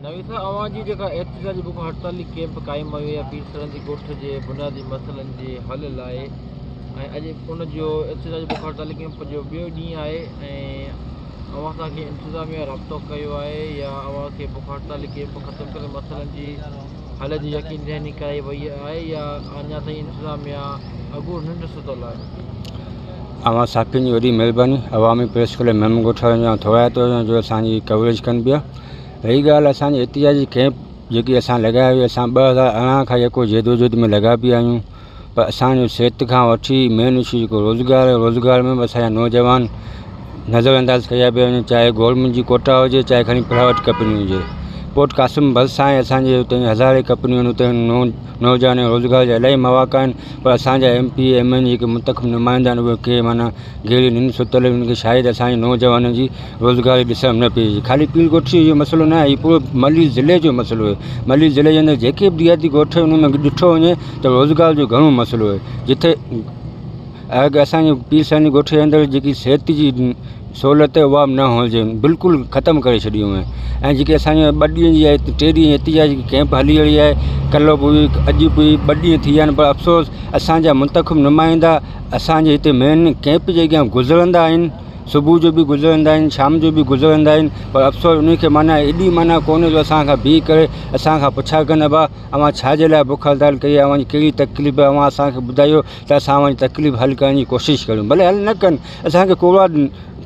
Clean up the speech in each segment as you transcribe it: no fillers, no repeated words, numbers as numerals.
नवी साहब अवां जी जेका एहतजाजी बुक हड़ताली कैंप क़ाइमु हुई आहे पीर सरहंदी ॻोठ जे बुनियादी मसइलनि जे हल लाइ ऐं अॼु उन जो एहतजाजी बुक हड़ताली कैंप जो ॿियो ॾींहुं आहे ऐं अवां सां इंतिज़ामिया राब्तो कयो आहे या अवां खे बुक हड़ताली कैंप ख़तमु करे मसइलनि जी हल जी यकीन दहानी कराई वई आहे या अञा ताईं इंतिज़ामिया अॻू निंड सुतल आहे। अवां साफ़ियुनि जी वॾी महिरबानी अवामी प्रेस क्लब मेम ॻोठ जा थोराइतो जो असांजी कवरेज कनि पिया। रही ॻाल्हि असांजी एहतिजाजी कैंप जेकी असां लॻाई हुई असां 2018 खां जेको जदोजहद में लॻा पिया आहियूं पर असांजो सिहत खां वठी मेन इशू जेको रोज़गार में बि असांजा नौजवान नज़रअंदाज़ कया पिया वञनि, चाहे गवर्नमेंट जी कोटा हुजे चाहे खणी प्राइवेट कंपनी हुजे। पोर्ट कासिम भरिसां असांजे हुते हज़ारे कंपनियूं आहिनि, हुते नौजवान रोज़गार जा इलाही मौक़ा आहिनि पर असांजा MP MN जेके मुंतख़ब नुमाइंदा आहिनि उहे के माना गहरी निंड सुतल उनखे शायदि असांजे नौजवाननि जी रोज़गारी ॾिसण न पई। ख़ाली पीर ॻोठ जो मसइलो न आहे, हीउ पूरो मली ज़िले जो मसइलो आहे। मली ज़िले जे अंदरि जेके बि देहाती ॻोठ उन में ॾिठो वञे त रोज़गार जो घणो मसइलो आहे। जिथे अगरि असांजे पीर सरहंदी ॻोठ जे अंदरि जेकी सिहत जी सहूलियत उहा बि न हुजे, बिल्कुलु ख़तमु करे छॾियूं आहे। ऐं जेके असांजे 2 ॾींहं जी आहे 3 ॾींहं एहतिजाजी कैंप हली रही आहे, कल्ह बि हुई अॼु बि 2 ॾींहं थी विया आहिनि पर अफ़सोस असांजा मुंतख़ब नुमाइंदा असांजे हिते मेन कैंप जे अॻियां गुज़रंदा आहिनि, सुबुह जो बि गुज़रंदा आहिनि, शाम जो बि गुज़रंदा आहिनि पर अफ़सोस उनखे माना एॾी माना कोन्हे जो असांखां बीह करे असांखां पुछा कनि अबा अवां छाजे लाइ बुख हड़ताल कई आहे, अवांजी कहिड़ी तकलीफ़ आहे, अवां असांखे ॿुधायो त असां अवांजी तकलीफ़ हल करण जी कोशिशि करियूं। भले हल न कनि, असांखे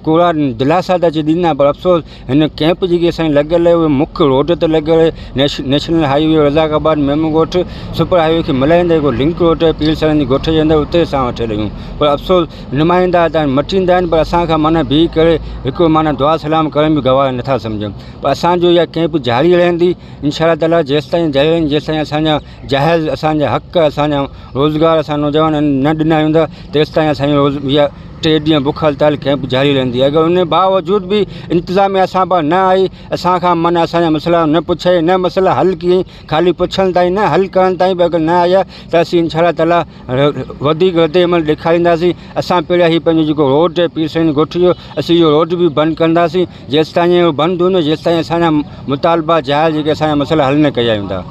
कोड़ा दिलासा त अची ॾींदा पर अफ़सोस हिन कैंप जेकी असांजी लॻल आहे उहे मुख्य रोड ते लॻल आहे। नेशनल हाईवे रज़ाकाबाद मेम ॻोठ सुपर हाईवे खे मिलाईंदे जेको लिंक रोड आहे पीर सरहंदी ॻोठ जे अंदरि उते असां वेठल आहियूं पर अफ़सोस नुमाइंदा त मटींदा आहिनि पर असांखां माना बीह करे हिकु माना दुआ सलाम करण बि गवाह नथा सम्झनि। पर असांजो इहा कैंप जारी रहंदी इंशा ताला जेसिताईं जेसिताईं असांजा जाइज़ असांजा हक़ असांजा रोज़गार असां नौजवान न ॾिना वेंदा तेसिताईं असांजी इहा 3 ॾींहं बुख हड़ताल कैंप जारी रहंदी। अगरि उन बावजूद बि इंतिज़ामिया असां पास न आई, असांखां माना असांजा मसइला न पुछाई, न मसइला हल कयईं, ख़ाली पुछण ताईं न हल करण ताईं बि अगरि न आया त असीं इंशा ताला वधीक रद्दअमल ॾेखारींदासीं। असां पहिरियां हीउ पंहिंजो जेको रोड आहे पीर सरहंदी ॻोठ जो असीं इहो रोड बि बंदि कंदासीं जेसिताईं बंदि हूंदो जेसिताईं असांजा मुतालबा जाइज़ जेके असांजा मसइला हल न कया वेंदा।